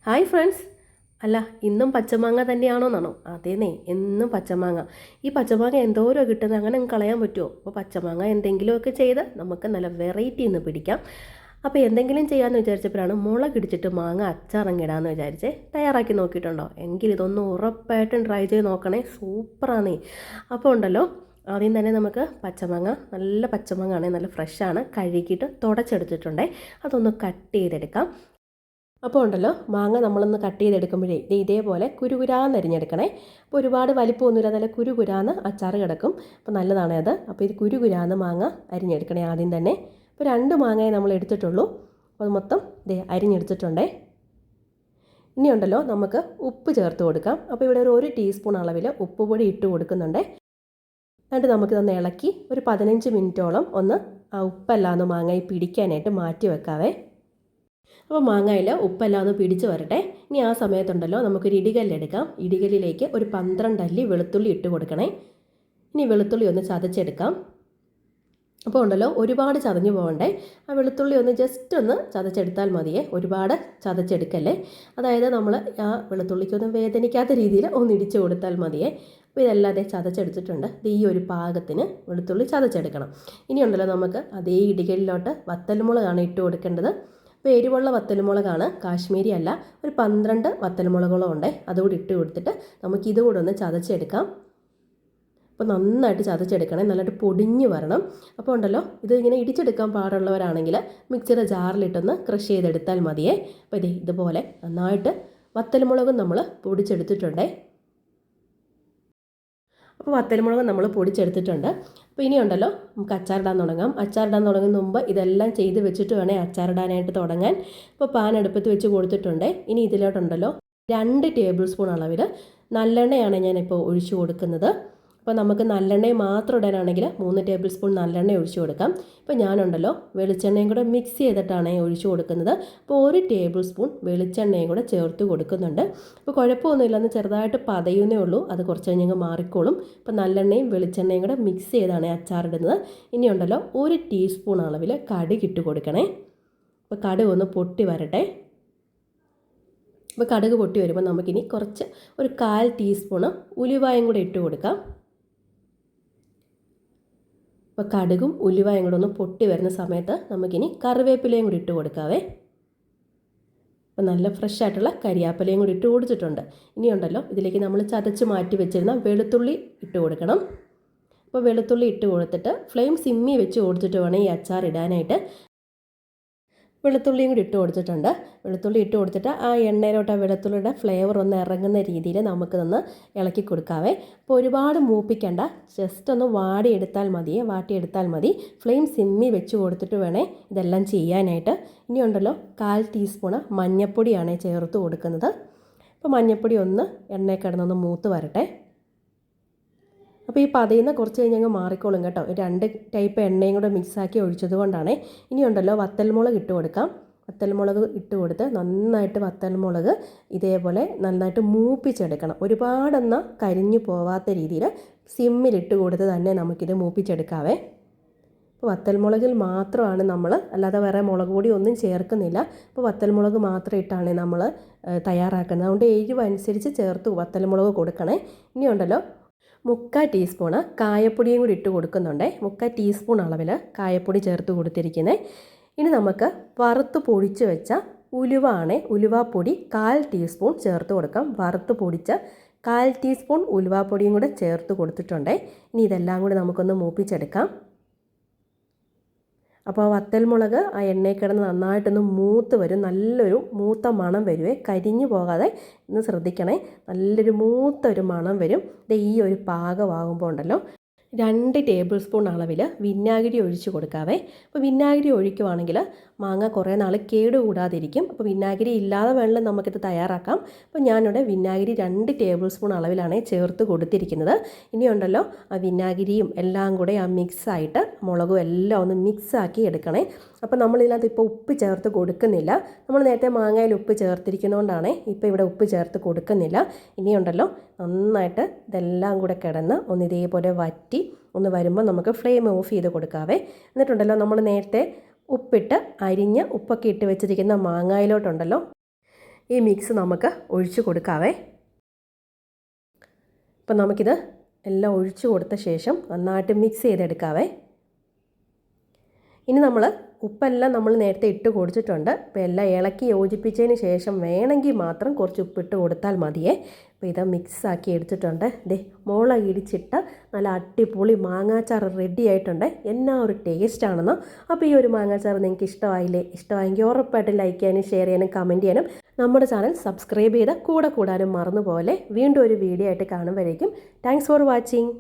Hi friends. അല്ല, ഇന്നും പച്ചമാങ്ങ തന്നെയാണോന്നാണോ? അതേന്നേ, എന്നും പച്ചമാങ്ങ. ഈ പച്ചമാങ്ങ എന്തോരോ കിട്ടുന്നത്, അങ്ങനെ കളയാൻ പറ്റുമോ? അപ്പോൾ പച്ചമാങ്ങ എന്തെങ്കിലുമൊക്കെ ചെയ്ത് നമുക്ക് നല്ല വെറൈറ്റി ഇന്ന് പിടിക്കാം. അപ്പോൾ എന്തെങ്കിലും ചെയ്യാമെന്ന് വിചാരിച്ചപ്പോഴാണ് മുളകിടിച്ചിട്ട് മാങ്ങ അച്ചാറങ്ങിടാമെന്ന് വിചാരിച്ചേ. തയ്യാറാക്കി നോക്കിയിട്ടുണ്ടോ? എങ്കിൽ ഇതൊന്ന് ഉറപ്പായിട്ടും ട്രൈ ചെയ്ത് നോക്കണേ, സൂപ്പറാണേ. അപ്പോൾ ഉണ്ടല്ലോ, ആദ്യം തന്നെ നമുക്ക് പച്ചമാങ്ങ, നല്ല പച്ചമാങ്ങ ആണെങ്കിൽ നല്ല ഫ്രഷാണ്, കഴുകിയിട്ട് തുടച്ചെടുത്തിട്ടുണ്ടേ. അതൊന്ന് കട്ട് ചെയ്തെടുക്കാം. അപ്പോൾ ഉണ്ടല്ലോ, മാങ്ങ നമ്മളൊന്ന് കട്ട് ചെയ്തെടുക്കുമ്പോഴേ ഇതേപോലെ കുരുകുരാന്ന് അരിഞ്ഞെടുക്കണേ. അപ്പോൾ ഒരുപാട് വലിപ്പമൊന്നുമില്ല, നല്ല കുരുകുരാന്ന് അച്ചാറ് കിടക്കും. അപ്പോൾ നല്ലതാണ് അത്. അപ്പോൾ ഇത് കുരുകുരാന്ന് മാങ്ങ അരിഞ്ഞെടുക്കണേ ആദ്യം തന്നെ. അപ്പോൾ 2 മാങ്ങയെ നമ്മൾ എടുത്തിട്ടുള്ളൂ. അപ്പോൾ അത് മൊത്തം അരിഞ്ഞെടുത്തിട്ടുണ്ടേ. ഇനി ഉണ്ടല്ലോ, നമുക്ക് ഉപ്പ് ചേർത്ത് കൊടുക്കാം. അപ്പോൾ ഇവിടെ ഒരു ടീസ്പൂൺ അളവിൽ ഉപ്പ് പൊടി ഇട്ട് കൊടുക്കുന്നുണ്ട്. എന്നിട്ട് നമുക്കിതൊന്ന് ഇളക്കി ഒരു 15 മിനിറ്റോളം ഒന്ന് ആ ഉപ്പെല്ലാം ഒന്ന് മാങ്ങയിൽ പിടിക്കാനായിട്ട് മാറ്റി വെക്കാവേ. അപ്പോൾ മാങ്ങയിൽ ഉപ്പെല്ലാം ഒന്ന് പിടിച്ച് വരട്ടെ. ഇനി ആ സമയത്തുണ്ടല്ലോ, നമുക്കൊരു ഇടികല്ലെടുക്കാം. ഇടികല്ലിലേക്ക് ഒരു 12 അല്ലി വെളുത്തുള്ളി ഇട്ട് കൊടുക്കണേ. ഇനി വെളുത്തുള്ളി ഒന്ന് ചതച്ചെടുക്കാം. അപ്പോൾ ഉണ്ടല്ലോ, ഒരുപാട് ചതഞ്ഞു പോകണ്ടേ. ആ വെളുത്തുള്ളി ഒന്ന് ജസ്റ്റ് ഒന്ന് ചതച്ചെടുത്താൽ മതിയേ, ഒരുപാട് ചതച്ചെടുക്കല്ലേ. അതായത് നമ്മൾ ആ വെളുത്തുള്ളിക്കൊന്നും വേദനിക്കാത്ത രീതിയിൽ ഒന്ന് ഇടിച്ചു കൊടുത്താൽ മതിയേ. അപ്പോൾ ഇതെല്ലാം ചതച്ചെടുത്തിട്ടുണ്ട്. ഈ ഒരു പാകത്തിന് വെളുത്തുള്ളി ചതച്ചെടുക്കണം. ഇനിയുണ്ടല്ലോ, നമുക്ക് അതേ ഇടികല്ലിലോട്ട് വത്തൽമുളകാണ് ഇട്ട് കൊടുക്കേണ്ടത്. അപ്പോൾ എരിവുള്ള വത്തൽമുളകാണ്, കാശ്മീരി അല്ല. ഒരു 12 വത്തൽമുളകുകളും ഉണ്ട്. അതുകൂടി ഇട്ട് കൊടുത്തിട്ട് നമുക്കിത് കൂടെ ഒന്ന് ചതച്ചെടുക്കാം. അപ്പോൾ നന്നായിട്ട് ചതച്ചെടുക്കണേ, നല്ലതായിട്ട് പൊടിഞ്ഞ് വരണം. അപ്പോൾ ഉണ്ടല്ലോ, ഇത് ഇങ്ങനെ ഇടിച്ചെടുക്കാൻ പാടുള്ളവരാണെങ്കിൽ മിക്സിയുടെ ജാറിലിട്ടൊന്ന് ക്രഷ് ചെയ്തെടുത്താൽ മതിയേ. അപ്പോൾ ഇതുപോലെ നന്നായിട്ട് വത്തൽമുളകും നമ്മൾ പൊടിച്ചെടുത്തിട്ടുണ്ടേ. അപ്പോൾ വത്തൽമുളക് നമ്മൾ പൊടിച്ചെടുത്തിട്ടുണ്ട്. അപ്പോൾ ഇനിയുണ്ടല്ലോ, നമുക്ക് അച്ചാറിടാൻ തുടങ്ങാം. അച്ചാറിടാൻ തുടങ്ങുന്ന മുമ്പ് ഇതെല്ലാം ചെയ്ത് വെച്ചിട്ട് വേണേൽ അച്ചാറിടാനായിട്ട് തുടങ്ങാൻ. ഇപ്പോൾ പാൻ അടുപ്പത്ത് വെച്ച് കൊടുത്തിട്ടുണ്ട്. ഇനി ഇതിലോട്ടുണ്ടല്ലോ 2 ടേബിൾ സ്പൂൺ അളവിൽ നല്ലെണ്ണയാണ് ഞാനിപ്പോൾ ഒഴിച്ചു കൊടുക്കുന്നത്. അപ്പോൾ നമുക്ക് നല്ലെണ്ണ മാത്രം ഇടാനാണെങ്കിൽ 3 ടേബിൾ സ്പൂൺ നല്ലെണ്ണ ഒഴിച്ചു കൊടുക്കാം. ഇപ്പോൾ ഞാനുണ്ടല്ലോ വെളിച്ചെണ്ണയും കൂടെ മിക്സ് ചെയ്തിട്ടാണ് ഒഴിച്ചു കൊടുക്കുന്നത്. അപ്പോൾ 1 ടേബിൾ സ്പൂൺ വെളിച്ചെണ്ണയും കൂടെ ചേർത്ത് കൊടുക്കുന്നുണ്ട്. അപ്പോൾ കുഴപ്പമൊന്നുമില്ലെന്ന് ചെറുതായിട്ട് പതയുന്നേ ഉള്ളൂ, അത് കുറച്ച് കഴിഞ്ഞ് മാറിക്കോളും. അപ്പോൾ നല്ലെണ്ണയും വെളിച്ചെണ്ണയും കൂടെ മിക്സ് ചെയ്താണ് അച്ചാറിടുന്നത്. ഇനിയുണ്ടല്ലോ 1 ടീസ്പൂൺ അളവിൽ കടുക് ഇട്ട് കൊടുക്കണേ. അപ്പോൾ കടുക് ഒന്ന് പൊട്ടി വരട്ടെ. അപ്പോൾ കടുക് പൊട്ടി വരുമ്പോൾ നമുക്കിനി കുറച്ച് ഒരു 1/4 ടീസ്പൂണ് ഉലുവായും കൂടെ ഇട്ട് കൊടുക്കാം. അപ്പോൾ കടുകും ഉലുവായും കൂടെ ഒന്ന് പൊട്ടി വരുന്ന സമയത്ത് നമുക്കിനി കറിവേപ്പിലയും കൂടി ഇട്ട് കൊടുക്കാവേ. അപ്പോൾ നല്ല ഫ്രഷ് ആയിട്ടുള്ള കരിയാപ്പിലയും കൂടി ഇട്ട് കൊടുത്തിട്ടുണ്ട്. ഇനിയുണ്ടല്ലോ, ഇതിലേക്ക് നമ്മൾ ചതച്ച് മാറ്റി വെച്ചിരുന്ന വെളുത്തുള്ളി ഇട്ട് കൊടുക്കണം. അപ്പോൾ വെളുത്തുള്ളി ഇട്ട് കൊടുത്തിട്ട് ഫ്ലെയിം സിമ്മി വെച്ച് കൊടുത്തിട്ട് വേണം ഈ അച്ചാർ ഇടാനായിട്ട്. വെളുത്തുള്ളിയും കൂടി ഇട്ട് കൊടുത്തിട്ടുണ്ട്. വെളുത്തുള്ളി ഇട്ട് കൊടുത്തിട്ട് ആ എണ്ണയിലോട്ട് ആ വെളുത്തുള്ളിയുടെ ഫ്ലേവർ ഒന്ന് ഇറങ്ങുന്ന രീതിയിൽ നമുക്കിതൊന്ന് ഇളക്കി കൊടുക്കാവേ. അപ്പോൾ ഒരുപാട് മൂപ്പിക്കേണ്ട, ജസ്റ്റ് ഒന്ന് വാട്ടിയെടുത്താൽ മതി. ഫ്ലെയിം സിമ്മി വെച്ച് കൊടുത്തിട്ട് വേണേ ഇതെല്ലാം ചെയ്യാനായിട്ട്. ഇനിയുണ്ടല്ലോ 1/4 ടീസ്പൂണ് മഞ്ഞൾപ്പൊടിയാണ് ചേർത്ത് കൊടുക്കുന്നത്. അപ്പോൾ മഞ്ഞൾപ്പൊടി ഒന്ന് എണ്ണയിൽ കിടന്നൊന്ന് മൂത്ത് വരട്ടെ. അപ്പോൾ ഈ പതയുന്ന കുറച്ച് കഴിഞ്ഞ് അങ്ങ് മാറിക്കോളും കേട്ടോ. 2 ടൈപ്പ് എണ്ണയും കൂടെ മിക്സാക്കി ഒഴിച്ചത് കൊണ്ടാണ്. ഇനിയുണ്ടല്ലോ വത്തൽമുളക് ഇട്ട് കൊടുക്കാം. വത്തൽമുളക് ഇട്ട് കൊടുത്ത് നന്നായിട്ട് വത്തൽമുളക് ഇതേപോലെ നന്നായിട്ട് മൂപ്പിച്ചെടുക്കണം. ഒരുപാടെന്നാൽ കരിഞ്ഞു പോവാത്ത രീതിയിൽ സിമ്മിലിട്ട് കൊടുത്ത് തന്നെ നമുക്കിത് മൂപ്പിച്ചെടുക്കാവേ. അപ്പോൾ വത്തൽമുളകിൽ മാത്രമാണ് നമ്മൾ, അല്ലാതെ വേറെ മുളക് പൊടി ഒന്നും ചേർക്കുന്നില്ല. അപ്പോൾ വത്തൽമുളക് മാത്രം ഇട്ടാണ് നമ്മൾ തയ്യാറാക്കുന്നത്. അതുകൊണ്ട് എരിവ് അനുസരിച്ച് ചേർത്ത് വത്തൽമുളക് കൊടുക്കണേ. ഇനിയുണ്ടല്ലോ 1/4 ടീസ്പൂണ് കായപ്പൊടിയും കൂടി ഇട്ട് കൊടുക്കുന്നുണ്ട്. 1/4 ടീസ്പൂൺ അളവിൽ കായപ്പൊടി ചേർത്ത് കൊടുത്തിരിക്കുന്നത്. ഇനി നമുക്ക് വറുത്ത് പൊടിച്ച് വെച്ച ഉലുവാപ്പൊടി 1/4 ടീസ്പൂൺ ചേർത്ത് കൊടുക്കാം. വറുത്ത് പൊടിച്ച 1/4 ടീസ്പൂൺ ഉലുവാപ്പൊടിയും കൂടെ ചേർത്ത് കൊടുത്തിട്ടുണ്ട്. ഇനി ഇതെല്ലാം കൂടി നമുക്കൊന്ന് മൂപ്പിച്ചെടുക്കാം. അപ്പോൾ വത്തൽമുളക് ആ എണ്ണയിൽ കിടന്ന് നന്നായിട്ടൊന്ന് മൂത്ത് വരും, നല്ലൊരു മൂത്ത മണം വരുവേ. കരിഞ്ഞു പോകാതെ ഒന്ന് ശ്രദ്ധിക്കണേ, നല്ലൊരു മൂത്തൊരു മണം വരും. ഈ ഒരു പാകമാകുമ്പോൾ ഉണ്ടല്ലോ 2 ടേബിൾ സ്പൂൺ അളവിൽ വിനാഗിരി ഒഴിച്ച് കൊടുക്കാവേ. അപ്പോൾ വിനാഗിരി ഒഴിക്കുവാണെങ്കിൽ മാങ്ങ കുറേ നാൾ കേടുകൂടാതിരിക്കും. അപ്പോൾ വിനാഗിരി ഇല്ലാതെ വേണമെങ്കിലും നമുക്കിത് തയ്യാറാക്കാം. അപ്പോൾ ഞാനിവിടെ വിനാഗിരി 2 ടേബിൾ സ്പൂൺ അളവിലാണ് ചേർത്ത് കൊടുത്തിരിക്കുന്നത്. ഇനിയുണ്ടല്ലോ ആ വിനാഗിരിയും എല്ലാം കൂടെ ആ മിക്സായിട്ട് മുളകും എല്ലാം ഒന്ന് മിക്സാക്കി എടുക്കണേ. അപ്പോൾ നമ്മളിതിനകത്ത് ഇപ്പോൾ ഉപ്പ് ചേർത്ത് കൊടുക്കുന്നില്ല. നമ്മൾ നേരത്തെ മാങ്ങയിൽ ഉപ്പ് ചേർത്തിരിക്കുന്നതുകൊണ്ടാണ് ഇപ്പോൾ ഇവിടെ ഉപ്പ് ചേർത്ത് കൊടുക്കുന്നില്ല. ഇനിയുണ്ടല്ലോ നന്നായിട്ട് ഇതെല്ലാം കൂടെ കിടന്ന് ഒന്ന് ഇതേപോലെ വറ്റി ഒന്ന് വരുമ്പോൾ നമുക്ക് ഫ്ലെയിം ഓഫ് ചെയ്ത് കൊടുക്കാവേ. എന്നിട്ടുണ്ടല്ലോ നമ്മൾ നേരത്തെ ഉപ്പൊക്കെ ഇട്ട് വെച്ചിരിക്കുന്ന മാങ്ങയിലോട്ടുണ്ടല്ലോ ഈ മിക്സ് നമുക്ക് ഒഴിച്ച് കൊടുക്കാവേ. അപ്പം നമുക്കിത് എല്ലാം ഒഴിച്ച് കൊടുത്ത ശേഷം നന്നായിട്ട് മിക്സ് ചെയ്തെടുക്കാവേ. ഇനി ഉപ്പെല്ലാം നമ്മൾ നേരത്തെ ഇട്ട് കൊടുത്തിട്ടുണ്ട്. അപ്പോൾ എല്ലാം ഇളക്കി യോജിപ്പിച്ചതിന് ശേഷം വേണമെങ്കിൽ മാത്രം കുറച്ച് ഉപ്പിട്ട് കൊടുത്താൽ മതിയേ. അപ്പോൾ ഇത് മിക്സാക്കി എടുത്തിട്ടുണ്ട്. മുളക് ഇടിച്ചിട്ട് നല്ല അടിപൊളി മാങ്ങാച്ചാറ് റെഡി ആയിട്ടുണ്ട്. എന്നാ ഒരു ടേസ്റ്റാണെന്നോ. അപ്പോൾ ഈ ഒരു മാങ്ങാച്ചാറ് നിങ്ങൾക്ക് ഇഷ്ടമായില്ലേ? ഇഷ്ടമായെങ്കിൽ ഉറപ്പായിട്ടും ലൈക്ക് ചെയ്യാനും ഷെയർ ചെയ്യാനും കമൻറ്റ് ചെയ്യാനും നമ്മുടെ ചാനൽ സബ്സ്ക്രൈബ് ചെയ്ത് കൂടാനും മറന്നുപോലെ. വീണ്ടും ഒരു വീഡിയോ ആയിട്ട് കാണുമ്പോഴേക്കും താങ്ക്സ് ഫോർ വാച്ചിങ്.